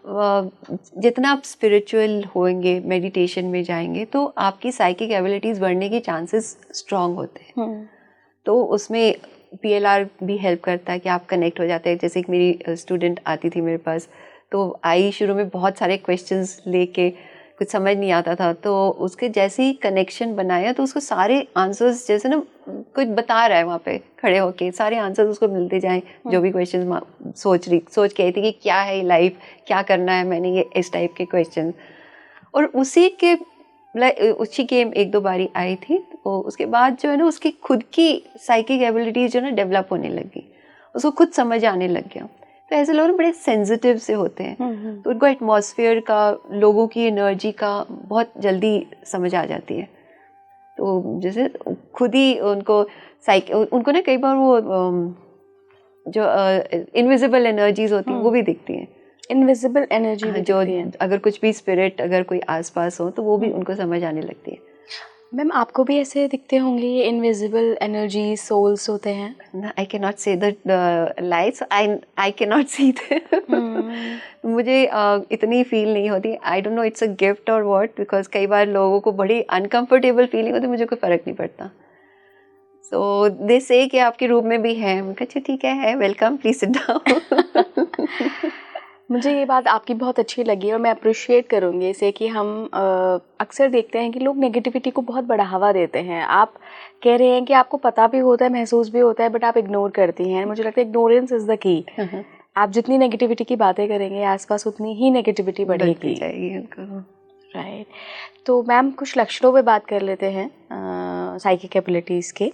जितना आप स्पिरिचुअल होंगे, मेडिटेशन में जाएंगे, तो आपकी साइकिक एबिलिटीज़ बढ़ने के चांसेस स्ट्रांग होते हैं। तो उसमें PLR भी हेल्प करता है कि आप कनेक्ट हो जाते हैं। जैसे एक मेरी स्टूडेंट आती थी मेरे पास, तो आई शुरू में बहुत सारे क्वेश्चंस लेके, कुछ समझ नहीं आता था, तो उसके जैसे ही कनेक्शन बनाया तो उसको सारे आंसर्स, जैसे ना कुछ बता रहा है वहाँ पे खड़े होके, सारे आंसर्स उसको मिलते जाएं। जो भी क्वेश्चन सोच के आई थी कि क्या है लाइफ, क्या करना है मैंने, ये इस टाइप के क्वेश्चन। और उसी के एक दो बारी आई थी, तो उसके बाद जो है ना उसकी खुद की साइकिक एबिलिटीज जो है ना डेवलप होने लगी, उसको खुद समझ आने लग गया। तो ऐसे लोग ना बड़े सेंसिटिव से होते हैं, तो उनको एटमॉस्फेयर का, लोगों की एनर्जी का बहुत जल्दी समझ आ जाती है। तो जैसे खुद ही उनको ना कई बार वो जो इनविजिबल एनर्जीज होती हैं वो भी दिखती हैं। इनविजिबल एनर्जी जो अगर कुछ भी स्पिरिट अगर कोई आसपास हो तो वो भी उनको समझ आने लगती है। मैम आपको भी ऐसे दिखते होंगे ये इनविजिबल एनर्जी सोल्स होते हैं? I can not say the lights, I can not see मुझे इतनी फील नहीं होती। I don't know it's a gift और व्हाट, बिकॉज कई बार लोगों को बड़ी अनकंफर्टेबल फीलिंग होती है, मुझे कोई फर्क नहीं पड़ता। सो दे से कि आपके रूम में भी है, मैं अच्छा ठीक है, वेलकम, प्लीज सिट डाउन। मुझे ये बात आपकी बहुत अच्छी लगी और मैं अप्रिशिएट करूँगी इसे कि हम अक्सर देखते हैं कि लोग नेगेटिविटी को बहुत बढ़ावा देते हैं। आप कह रहे हैं कि आपको पता भी होता है, महसूस भी होता है, बट आप इग्नोर करती हैं। मुझे लगता है इग्नोरेंस इज़ द की। आप जितनी नेगेटिविटी की बातें करेंगे आसपास, उतनी ही नेगेटिविटी बढ़ेगी। राइट। तो मैम कुछ लक्षणों पे बात कर लेते हैं साइकिक एबिलिटीज़ के,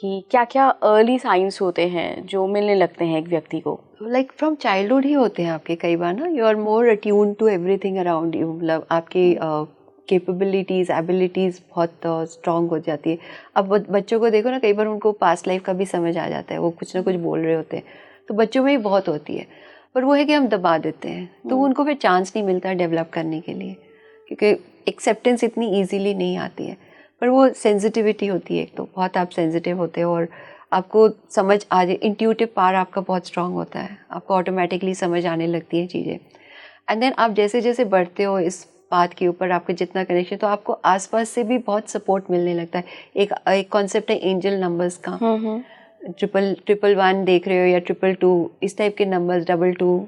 कि क्या क्या अर्ली साइंस होते हैं जो मिलने लगते हैं एक व्यक्ति को? लाइक फ्रॉम चाइल्डहुड ही होते हैं आपके कई बार ना। You are more attune to everything around you, मतलब आपकी कैपेबिलिटीज़, एबिलिटीज़ बहुत स्ट्रॉन्ग हो जाती है। अब बच्चों को देखो ना, कई बार उनको पास्ट लाइफ का भी समझ आ जाता है, वो कुछ ना कुछ बोल रहे होते हैं, तो बच्चों में ही बहुत होती है। पर वो है कि हम दबा देते हैं, तो उनको फिर चांस नहीं मिलता डेवलप करने के लिए, क्योंकि एक्सेप्टेंस इतनी ईजीली नहीं आती है। पर वो सेंसिटिविटी होती है, तो बहुत आप सेंसिटिव होते हो और आपको समझ आ जाए, इंट्यूटिव पावर आपका बहुत स्ट्रांग होता है, आपको ऑटोमेटिकली समझ आने लगती हैं चीज़ें। एंड देन आप जैसे जैसे बढ़ते हो इस बात के ऊपर, आपके जितना कनेक्शन, तो आपको आसपास से भी बहुत सपोर्ट मिलने लगता है। एक कॉन्सेप्ट है एंजल नंबर्स का, 111 देख रहे हो या 222, इस टाइप के नंबर्स, 22,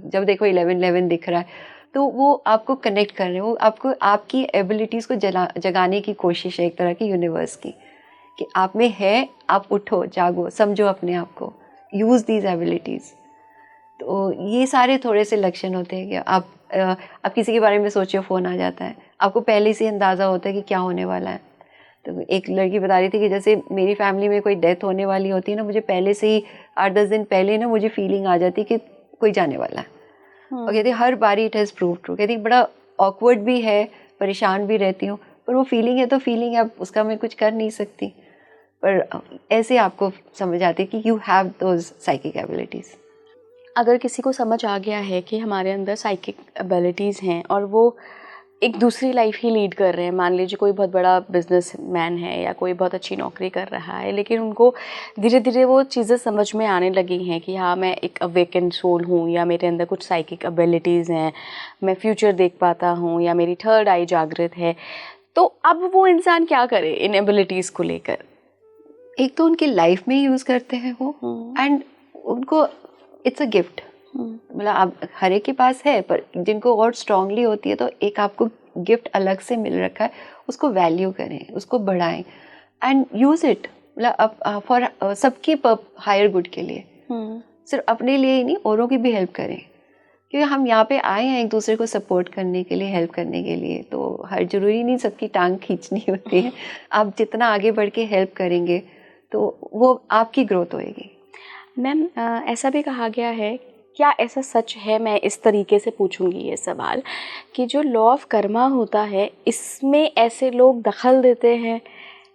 जब देखो 1111 दिख रहा है, तो वो आपको कनेक्ट कर रहे हो, आपको आपकी एबिलिटीज़ को जगाने की कोशिश है एक तरह की यूनिवर्स की, कि आप में है, आप उठो, जागो, समझो अपने आप को, यूज़ दीज एबिलिटीज़। तो ये सारे थोड़े से लक्षण होते हैं कि आप किसी के बारे में सोचो, फ़ोन आ जाता है, आपको पहले से अंदाज़ा होता है कि क्या होने वाला है। तो एक लड़की बता रही थी कि जैसे मेरी फैमिली में कोई डेथ होने वाली होती है ना, मुझे पहले से ही 8-10 दिन पहले ना मुझे फीलिंग आ जाती कि कोई जाने वाला है। और कहती हर बारी इट हैज़ प्रूव ट्रू। कहती बड़ा ऑकवर्ड भी है, परेशान भी रहती हूँ, पर वो फीलिंग है तो फीलिंग है, अब उसका मैं कुछ कर नहीं सकती। पर ऐसे आपको समझ आती है कि you have those psychic abilities. अगर किसी को समझ आ गया है कि हमारे अंदर साइकिक एबिलिटीज़ हैं और वो एक दूसरी लाइफ ही लीड कर रहे हैं, मान लीजिए कोई बहुत बड़ा बिजनेसमैन है या कोई बहुत अच्छी नौकरी कर रहा है, लेकिन उनको धीरे धीरे वो चीज़ें समझ में आने लगी हैं कि हाँ मैं एक अवेकेंड सोल हूँ, या मेरे अंदर कुछ साइकिक एबिलिटीज़ हैं, मैं फ्यूचर देख पाता हूँ, या मेरी थर्ड आई जागृत है, तो अब वो इंसान क्या करे इन एबिलिटीज़ को लेकर? एक तो उनकी लाइफ में यूज़ करते हैं वो, एंड उनको इट्स अ गिफ्ट। मतलब आप हर एक के पास है, पर जिनको और स्ट्रांगली होती है तो एक आपको गिफ्ट अलग से मिल रखा है, उसको वैल्यू करें, उसको बढ़ाएं एंड यूज़ इट। मतलब अब फॉर सबकी हायर गुड के लिए, सिर्फ अपने लिए ही नहीं, औरों की भी हेल्प करें, क्योंकि हम यहाँ पे आए हैं एक दूसरे को सपोर्ट करने के लिए, हेल्प करने के लिए। तो हर जरूरी नहीं सबकी टांग खींचनी होती है। आप जितना आगे बढ़ के हेल्प करेंगे तो वो आपकी ग्रोथ होएगी। मैम ऐसा भी कहा गया है, क्या ऐसा सच है, मैं इस तरीके से पूछूंगी ये सवाल, कि जो लॉ ऑफ कर्मा होता है इसमें ऐसे लोग दखल देते हैं,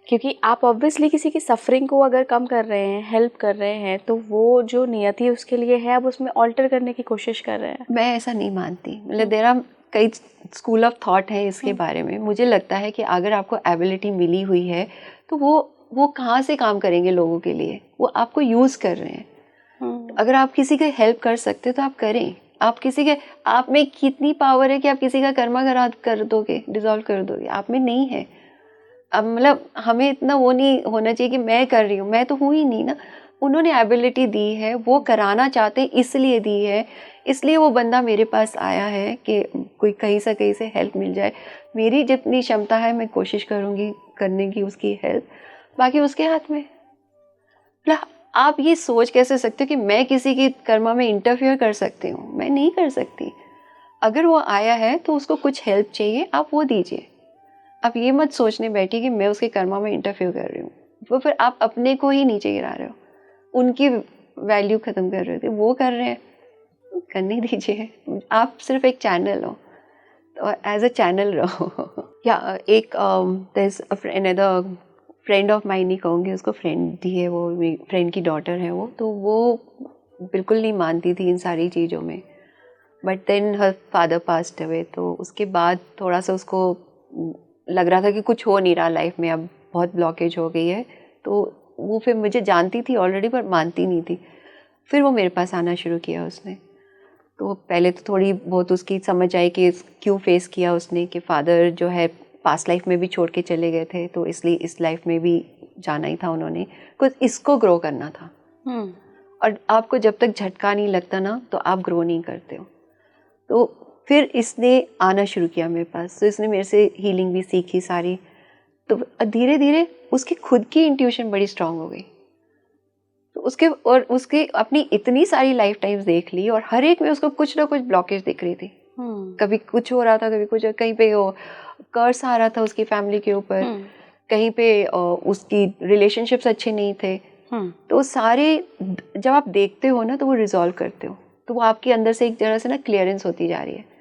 क्योंकि आप ऑब्वियसली किसी की सफरिंग को अगर कम कर रहे हैं, हेल्प कर रहे हैं, तो वो जो नियति उसके लिए है अब उसमें ऑल्टर करने की कोशिश कर रहे हैं। मैं ऐसा नहीं मानती, मतलब देर आर कई स्कूल ऑफ थॉट है इसके बारे में। मुझे लगता है कि अगर आपको एबिलिटी मिली हुई है तो वो कहाँ से काम करेंगे लोगों के लिए, वो आपको यूज़ कर रहे हैं। अगर आप किसी का हेल्प कर सकते हो तो आप करें। आप किसी के, आप में कितनी पावर है कि आप किसी का कर्मा कर दोगे, डिसॉल्व कर दोगे? आप में नहीं है। अब मतलब हमें इतना वो नहीं होना चाहिए कि मैं कर रही हूँ, मैं तो हूँ ही नहीं ना। उन्होंने एबिलिटी दी है, वो कराना चाहते हैं इसलिए दी है, इसलिए वो बंदा मेरे पास आया है कि कोई कहीं से हेल्प मिल जाए। मेरी जितनी क्षमता है मैं कोशिश करूँगी करने की उसकी हेल्प, बाकी उसके हाथ में। मतलब आप ये सोच कैसे सकते हो कि मैं किसी की कर्मा में इंटरफियर कर सकती हूँ? मैं नहीं कर सकती। अगर वो आया है तो उसको कुछ हेल्प चाहिए, आप वो दीजिए। आप ये मत सोचने बैठिए कि मैं उसके कर्मा में इंटरफियर कर रही हूँ, वो फिर आप अपने को ही नीचे गिरा रहे हो, उनकी वैल्यू ख़त्म कर रहे थे। वो कर रहे हैं, करने दीजिए। आप सिर्फ एक चैनल हो, तो एज अ चैनल रहो। या एक अनदर फ्रेंड ऑफ माइन, नहीं कहूँगी उसको, फ्रेंड ही है वो, मेरी फ्रेंड की डॉटर है वो, तो वो बिल्कुल नहीं मानती थी इन सारी चीज़ों में। But then her father passed away, तो उसके बाद थोड़ा सा उसको लग रहा था कि कुछ हो नहीं रहा लाइफ में, अब बहुत ब्लॉकेज हो गई है। तो वो फिर मुझे जानती थी ऑलरेडी पर मानती नहीं थी। फिर वो मेरे पास आना शुरू किया उसने। तो पहले तो थोड़ी बहुत उसकी समझ आई कि क्यों फेस किया उसने, कि फादर जो है पास्ट लाइफ में भी छोड़ के चले गए थे, तो इसलिए इस लाइफ में भी जाना ही था उन्होंने, कुछ इसको ग्रो करना था। और आपको जब तक झटका नहीं लगता ना तो आप ग्रो नहीं करते हो। तो फिर इसने आना शुरू किया मेरे पास, तो इसने मेरे से हीलिंग भी सीखी सारी। तो धीरे धीरे उसकी खुद की इंट्यूशन बड़ी स्ट्रांग हो गई। तो उसके अपनी इतनी सारी लाइफ टाइम्स देख ली और हर एक में उसको कुछ ना कुछ ब्लॉकेज दिख रही थी। कभी कुछ हो रहा था, कभी कुछ, कहीं पे वो कर्स आ रहा था उसकी फैमिली के ऊपर, कहीं पे उसकी रिलेशनशिप्स अच्छे नहीं थे। तो सारे जब आप देखते हो ना तो वो रिजॉल्व करते हो, तो वो आपके अंदर से एक तरह से ना क्लियरेंस होती जा रही है।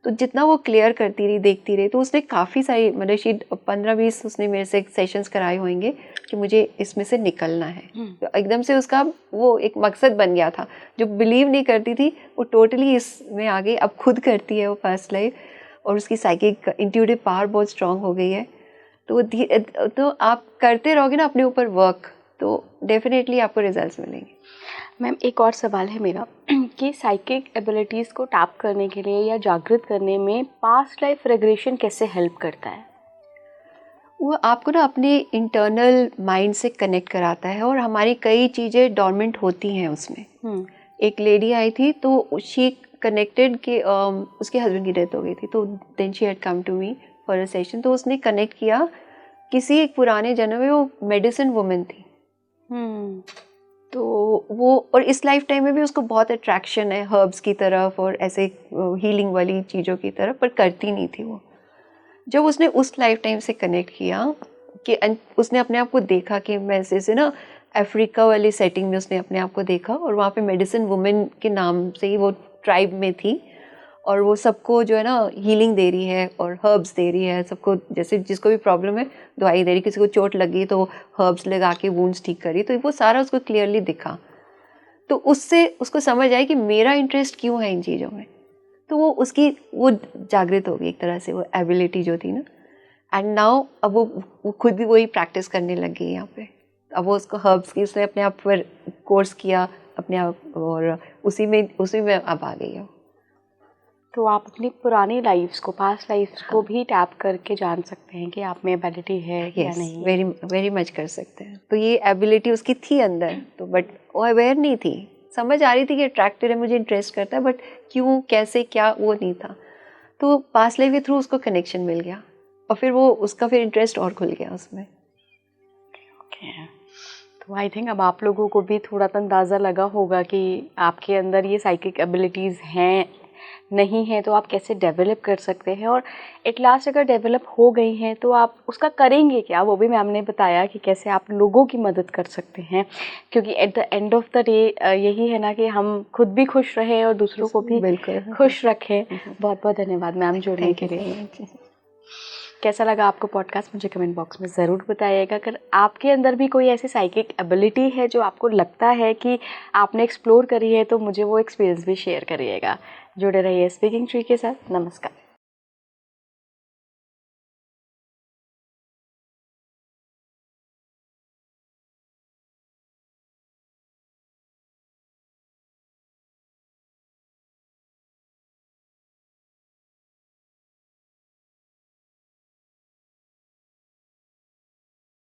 तो जितना वो क्लियर करती रही, देखती रही, तो उसने काफ़ी सारी, मतलब 15-20 उसने मेरे से सेशंस कराए होंगे कि मुझे इसमें से निकलना है। तो एकदम से उसका वो एक मकसद बन गया था। जो बिलीव नहीं करती थी वो टोटली इसमें आ गई, अब खुद करती है वो पास्ट लाइफ, और उसकी साइकिक इंट्यूटिव पावर बहुत स्ट्रांग हो गई है। तो आप करते रहोगे ना अपने ऊपर वर्क, तो डेफिनेटली आपको रिजल्ट्स मिलेंगे। मैम एक और सवाल है मेरा कि साइकिक एबिलिटीज़ को टैप करने के लिए या जागृत करने में पास्ट लाइफ रेग्रेशन कैसे हेल्प करता है? वो आपको ना अपने इंटरनल माइंड से कनेक्ट कराता है, और हमारी कई चीज़ें डॉर्मेंट होती हैं उसमें। एक लेडी आई थी तो शी कनेक्टेड कि उसके हस्बैंड की डेथ हो गई थी, तो then she had come to me for a session. तो उसने कनेक्ट किया किसी एक पुराने जन्म में वो मेडिसिन वुमेन थी। तो वो, और इस लाइफ टाइम में भी उसको बहुत अट्रैक्शन है हर्ब्स की तरफ और ऐसे हीलिंग वाली चीज़ों की तरफ, पर करती नहीं थी वो। जब उसने उस लाइफ टाइम से कनेक्ट किया कि उसने अपने आप को देखा कि मैं जैसे ना अफ्रीका वाली सेटिंग में उसने अपने आप को देखा, और वहाँ पे मेडिसिन वुमेन के नाम से ही वो ट्राइब में थी, और वो सबको जो है ना हीलिंग दे रही है और हर्ब्स दे रही है सबको, जैसे जिसको भी प्रॉब्लम है दवाई दे रही, किसी को चोट लगी तो हर्ब्स लगा के वुंड्स ठीक करी। तो वो सारा उसको क्लियरली दिखा, तो उससे उसको समझ आई कि मेरा इंटरेस्ट क्यों है इन चीज़ों में। तो वो जागृत हो गई एक तरह से, वो एबिलिटी जो थी ना। एंड नाउ अब वो खुद भी वही प्रैक्टिस करने लग गई यहाँ पे। अब वो उसको हर्ब्स की उसने अपने आप पर कोर्स किया अपने आप, और उसी में अब आ गई है। तो आप अपनी पुरानी लाइफ्स को, पास्ट लाइफ्स को भी टैप करके जान सकते हैं कि आप में एबिलिटी है या नहीं। वेरी वेरी मच कर सकते हैं। तो ये एबिलिटी उसकी थी अंदर, तो बट वो अवेयर नहीं थी, समझ आ रही थी कि अट्रैक्टेड है, मुझे इंटरेस्ट करता है, बट क्यों, कैसे, क्या, वो नहीं था। तो पास्ट लाइफ के थ्रू उसको कनेक्शन मिल गया, और फिर वो उसका फिर इंटरेस्ट और खुल गया उसमें। तो आई थिंक अब आप लोगों को भी थोड़ा तो अंदाज़ा लगा होगा कि आपके अंदर ये साइकिक एबिलिटीज़ हैं, नहीं है तो आप कैसे डेवलप कर सकते हैं, और एट लास्ट अगर डेवलप हो गई हैं तो आप उसका करेंगे क्या, वो भी मैम ने बताया कि कैसे आप लोगों की मदद कर सकते हैं, क्योंकि at the end of the day यही है ना कि हम खुद भी खुश रहें और दूसरों को भी बिल्कुल खुश रखें। बहुत बहुत धन्यवाद मैम जुड़ने के लिए। कैसा लगा आपको पॉडकास्ट, मुझे कमेंट बॉक्स में ज़रूर बताइएगा। अगर आपके अंदर भी कोई ऐसी साइकिक एबिलिटी है जो आपको लगता है कि आपने एक्सप्लोर करी है तो मुझे वो एक्सपीरियंस भी शेयर करिएगा। जुड़े रहिए स्पीकिंग ट्री के साथ। नमस्कार।